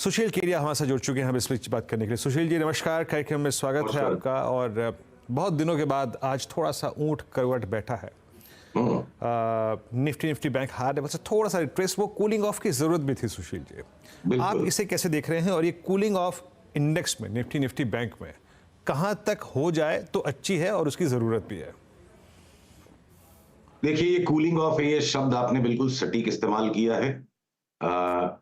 सुशील केडिया हमारे साथ जुड़ चुके हैं हम इस बात करने के लिए। सुशील जी नमस्कार, कार्यक्रम में स्वागत है आपका। और बहुत दिनों के बाद आज थोड़ा सा ऊंट करवट बैठा है। निफ्टी बैंक हार है, बस थोड़ा सा रिट्रेस, वो कूलिंग ऑफ की जरूरत भी थी। सुशील जी आप इसे कैसे देख रहे हैं, और ये कूलिंग ऑफ इंडेक्स में निफ्टी बैंक में कहां तक हो जाए तो अच्छी है और उसकी जरूरत भी है? देखिए, ये कूलिंग ऑफ, ये शब्द आपने बिल्कुल सटीक इस्तेमाल किया है।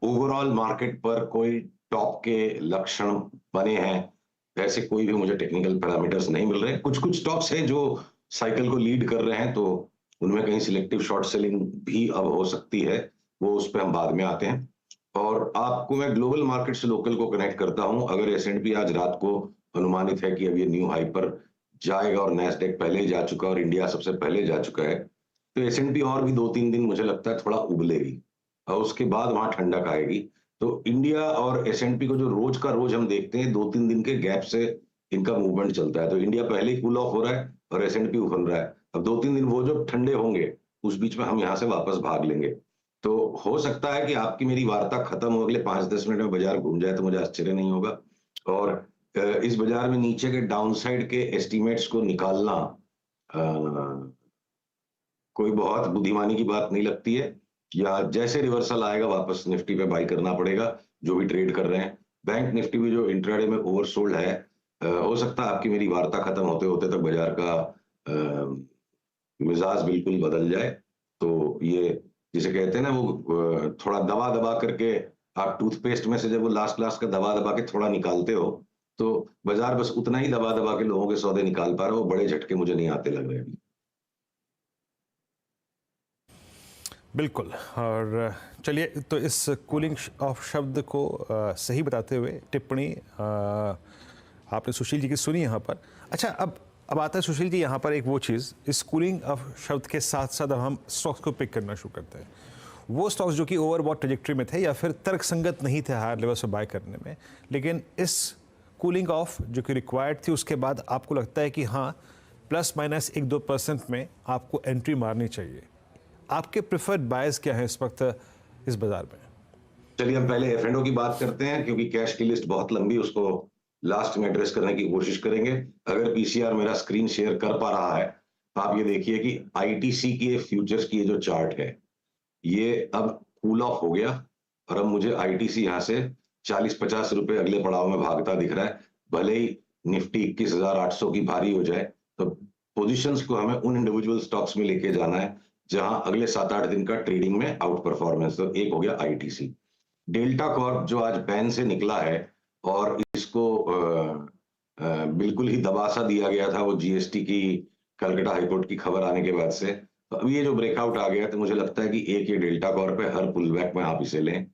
ओवरऑल मार्केट पर कोई टॉप के लक्षण बने हैं ऐसे कोई भी मुझे टेक्निकल पैरामीटर्स नहीं मिल रहे। कुछ कुछ स्टॉक्स हैं जो साइकिल को लीड कर रहे हैं, तो उनमें कहीं सिलेक्टिव शॉर्ट सेलिंग भी अब हो सकती है, वो उस पर हम बाद में आते हैं। और आपको मैं ग्लोबल मार्केट से लोकल को कनेक्ट करता हूं। अगर S&P आज रात को अनुमानित है कि अब ये न्यू हाई पर जाएगा, और नैस्डैक पहले ही जा चुका है और इंडिया सबसे पहले जा चुका है, तो S&P और भी 2-3 दिन मुझे लगता है थोड़ा उबलेगी और उसके बाद वहां ठंडक आएगी। तो इंडिया और S&P को जो रोज का रोज हम देखते हैं, 2-3 दिन के गैप से इनका मूवमेंट चलता है। तो इंडिया पहले ही कूल ऑफ हो रहा है और S&P उफन रहा है। अब 2-3 दिन वो जो ठंडे होंगे, उस बीच में हम यहाँ से वापस भाग लेंगे। तो हो सकता है कि आपकी मेरी वार्ता खत्म हो अगले 5-10 मिनट में बाजार घूम जाए, तो मुझे आश्चर्य नहीं होगा। और इस बाजार में नीचे के डाउनसाइड के एस्टिमेट्स को निकालना कोई बहुत बुद्धिमानी की बात नहीं लगती है। या जैसे रिवर्सल आएगा वापस निफ्टी पे बाई करना पड़ेगा जो भी ट्रेड कर रहे हैं। बैंक निफ्टी भी जो इंट्राडे में ओवरसोल्ड है, हो सकता है आपकी मेरी वार्ता खत्म होते होते तक बाजार का मिजाज बिल्कुल बदल जाए। तो ये जिसे कहते हैं ना, वो थोड़ा दबा दबा करके, आप टूथपेस्ट में से जब वो लास्ट लास्ट का दबा दबा के थोड़ा निकालते हो, तो बाजार बस उतना ही दबा दबा के लोगों के सौदे निकाल पा रहा है। वो बड़े झटके मुझे नहीं आते लग रहे अभी। बिल्कुल। और चलिए, तो इस कूलिंग ऑफ शब्द को सही बताते हुए टिप्पणी आपने सुशील जी की सुनी यहाँ पर। अच्छा, अब आता है सुशील जी यहाँ पर एक वो चीज़, इस कूलिंग ऑफ शब्द के साथ साथ अब हम स्टॉक्स को पिक करना शुरू करते हैं। वो स्टॉक्स जो कि ओवरबॉट ट्रेजेक्ट्री में थे या फिर तर्कसंगत नहीं थे हायर लेवल से बाय करने में, लेकिन इस कूलिंग ऑफ जो कि रिक्वायर्ड थी, उसके बाद आपको लगता है कि हाँ, प्लस माइनस 1-2% में आपको एंट्री मारनी चाहिए। आपके प्रेफर्ड बायर्स क्या है इस वक्त इस बाजार में? चलिए, हम पहले F&O की बात करते हैं, क्योंकि कैश की लिस्ट बहुत लंबी, उसको लास्ट में एड्रेस करने की कोशिश करेंगे। अगर पीसीआर मेरा स्क्रीन शेयर कर पा रहा है, तो आप ये देखिए कि आईटीसी की फ्यूचर्स की जो चार्ट है, ये अब कूल ऑफ हो गया और अब मुझे आईटीसी यहां से 40-50 रुपए अगले पड़ाव में भागता दिख रहा है। भले ही निफ्टी 21,800 की भारी हो जाए, तो पोजीशंस को हमें उन इंडिविजुअल स्टॉक्स में लेके जाना है जहां अगले 7-8 दिन का ट्रेडिंग में आउट परफॉर्मेंस। तो एक हो गया आईटीसी। डेल्टा कॉर्प जो आज बैन से निकला है और इसको बिल्कुल ही दबासा दिया गया था वो जीएसटी की कलकत्ता हाईकोर्ट की खबर आने के बाद से, तो अब ये जो ब्रेकआउट आ गया, तो मुझे लगता है कि एक ये डेल्टा कॉर्प है, हर पुल बैक में आप इसे लें।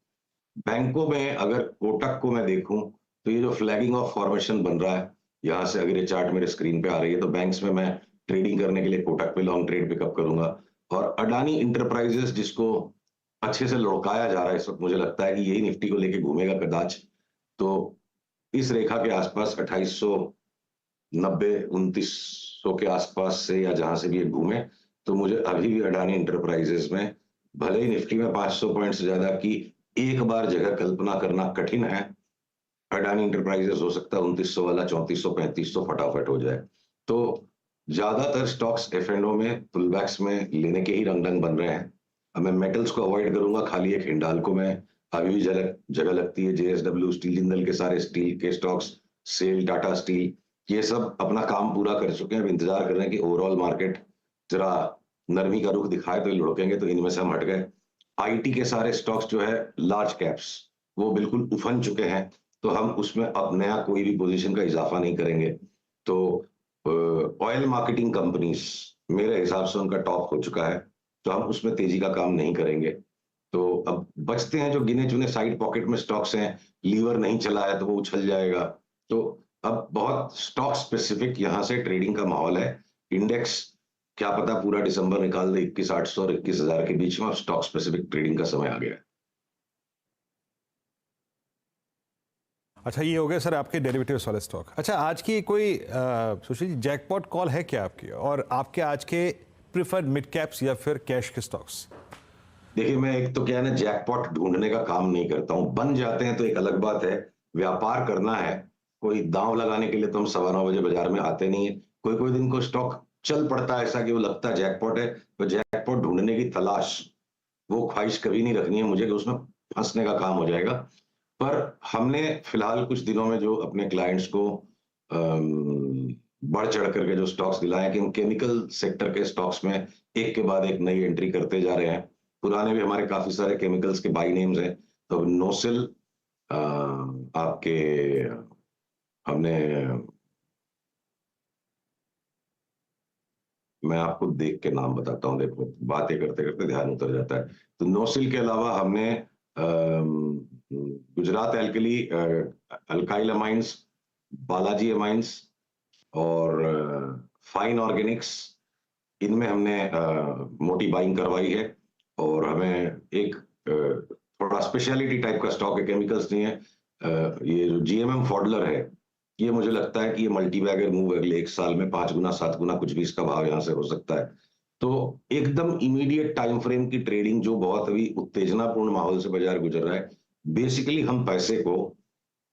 बैंकों में अगर कोटक को मैं देखूं, तो ये जो फ्लैगिंग ऑफ फॉर्मेशन बन रहा है, यहां से अगर ये चार्ट मेरे स्क्रीन पे आ रही है, तो बैंक्स में मैं ट्रेडिंग करने के लिए कोटक पे लॉन्ग ट्रेड पिकअप करूंगा। और अडानी इंटरप्राइजेस जिसको अच्छे से लुढ़काया जा रहा है इस वक्त, मुझे लगता है कि यही निफ्टी को लेके घूमेगा कदाच। तो इस रेखा के आसपास 2890-2900 के आसपास से, या जहां से भी ये घूमे, तो मुझे अभी भी अडानी इंटरप्राइजेस में, भले ही निफ्टी में 500 पॉइंट से ज्यादा की एक बार जगह कल्पना करना कठिन है, अडानी इंटरप्राइजेस हो सकता है 2900 वाला 3400-3500 फटाफट हो जाए। तो ज्यादातर स्टॉक्स F&O में पुलबैक्स में लेने के ही रंग बन रहे हैं। अब मैं मेटल्स को अवॉइड करूंगा, खाली एक हिंडाल्को में अभी भी जगह लगती है। JSW स्टील, जिंदल के सारे स्टील के स्टॉक्स, सेल, टाटा स्टील, ये सब अपना काम पूरा कर चुके हैं। अब इंतजार कर रहे हैं कि ओवरऑल मार्केट जरा नरमी का रुख दिखाए तो ये लुढ़केंगे, तो इनमें से हम हट गए। आईटी के सारे स्टॉक्स जो है लार्ज कैप्स, वो बिल्कुल उफन चुके हैं, तो हम उसमें अब नया कोई भी पोजीशन का इजाफा नहीं करेंगे। तो ऑयल मार्केटिंग कंपनीज मेरे हिसाब से उनका टॉप हो चुका है, तो हम उसमें तेजी का काम नहीं करेंगे। तो अब बचते हैं जो गिने चुने साइड पॉकेट में स्टॉक्स हैं। लीवर नहीं चला है तो वो उछल जाएगा। तो अब बहुत स्टॉक स्पेसिफिक यहां से ट्रेडिंग का माहौल है। इंडेक्स क्या पता पूरा दिसंबर निकाल दे 21,800 और 21,000 के बीच में। अब स्टॉक स्पेसिफिक ट्रेडिंग का समय आ गया है। अच्छा, ये हो गया सर आपके डेरिवेटिव्स वाले स्टॉक। अच्छा, आज की कोई सुशील जी जैकपॉट कॉल है क्या आपकी, और आपके आज के प्रिफर्ड मिड कैप्स या फिर कैश के स्टॉक्स? देखिए, मैं एक तो क्या है ना, जैकपॉट ढूँढने का काम नहीं करता हूँ। बन जाते हैं तो एक अलग बात है, व्यापार करना है, कोई दाँव लगाने के लिए तो हम 9:15 बजे बाज़ार में आते नहीं हैं। कोई-कोई दिन को स्टॉक चल पड़ता है ऐसा कि वो लगता है जैकपॉट है, तो जैकपॉट ढूँढने की तलाश, वो ख्वाहिश कभी नहीं रखनी है मुझे कि उसमें फँसने का काम हो जाएगा। पर हमने फिलहाल कुछ दिनों में जो अपने क्लाइंट्स को बढ़-चढ़ करके जो स्टॉक्स दिलाए हैं कि हम केमिकल सेक्टर के स्टॉक्स में एक के बाद एक नई एंट्री करते जा रहे हैं। पुराने भी हमारे काफ़ी सारे केमिकल्स के बाय नेम्स हैं। तो नोसिल आपके हमने मैं आपको देख के नाम बताता हूँ, देखो बातें करते-करते ध्यान उतर जाता है। तो नोसिल के अलावा हमने Gujarat alkali alkyl amines, Balaji amines और फाइन ऑर्गेनिक्स, इनमें हमने मोटी बाइंग करवाई है और हमें एक थोड़ा स्पेशलिटी टाइप का स्टॉक है, केमिकल्स नहीं है। ये जो जीएमएम फॉडलर है, ये मुझे लगता है कि ये मल्टी बैगर मूव अगले 1 साल में 5 गुना 7 गुना कुछ भी इसका भाव यहाँ से हो सकता है। तो एकदम इमीडिएट टाइम फ्रेम की ट्रेडिंग जो बहुत अभी उत्तेजनापूर्ण माहौल से बाजार गुजर रहा है, बेसिकली हम पैसे को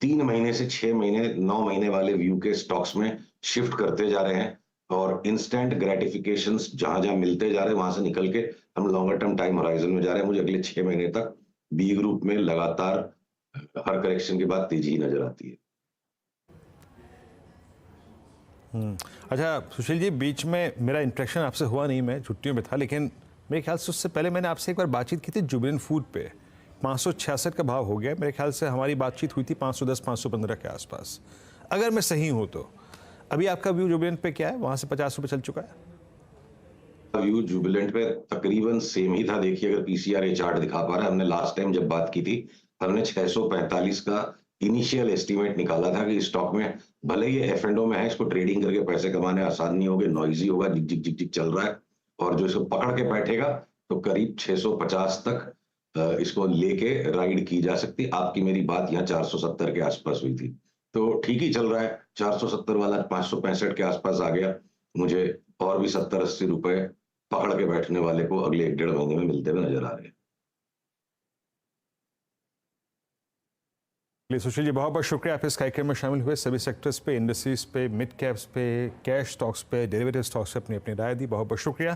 3 महीने से 6 महीने, 9 महीने वाले व्यू के स्टॉक्स में शिफ्ट करते जा रहे हैं और इंस्टेंट ग्रेटिफिकेशंस जहां-जहां मिलते जा रहे हैं, वहां से निकल के हम लॉन्गर टर्म टाइम होराइजन में जा रहे हैं। मुझे अगले 6 महीने तक बी ग्रुप में लगातार हर करेक्शन के बाद तेजी ही नजर आती है। अच्छा सुशील जी, बीच में मेरा इंटरेक्शन आपसे हुआ नहीं, मैं छुट्टियों में था, लेकिन मेरे ख्याल से उससे पहले मैंने आपसे एक बार बातचीत की थी जुबिलेंट फूड पे। 566 का भाव हो गया, मेरे ख्याल से हमारी बातचीत हुई थी 510-515 के आसपास, अगर मैं सही हूँ तो। अभी आपका व्यू जुबिलेंट पे क्या है? वहाँ से 50 रुपये चल चुका है? व्यू जुबिलेंट पे तकरीबन सेम ही था। देखिए, अगर पीसीआर ये चार्ट दिखा पा रहा है, हमने लास्ट टाइम जब बात की थी, हमने 645 का इनिशियल एस्टीमेट निकाला था कि स्टॉक में भले ही एफ एंड ओ में है, इसको ट्रेडिंग करके पैसे कमाने आसान नहीं होंगे, नॉइजी होगा, जिक जिक जिक जिक चल रहा है और जो इसको पकड़ के बैठेगा तो करीब 650 तक इसको लेके राइड की जा सकती है। आपकी मेरी बात यहाँ 470 के आसपास हुई थी, तो ठीक ही चल रहा है। 470 वाला 565 के आसपास आ गया। मुझे और भी 70-80 रुपए पकड़ के बैठने वाले को अगले 1 डेढ़ महीने में मिलते हुए नजर आ रहे हैं। चलिए सुशील जी, बहुत बहुत शुक्रिया आप इस कार्यक्रम में शामिल हुए। सभी सेक्टर्स पे, इंडस्ट्रीज पे, मिड कैप्स पे, कैश स्टॉक्स पे, डेरिवेटिव स्टॉक्स पे अपनी अपनी राय दी। बहुत बहुत शुक्रिया।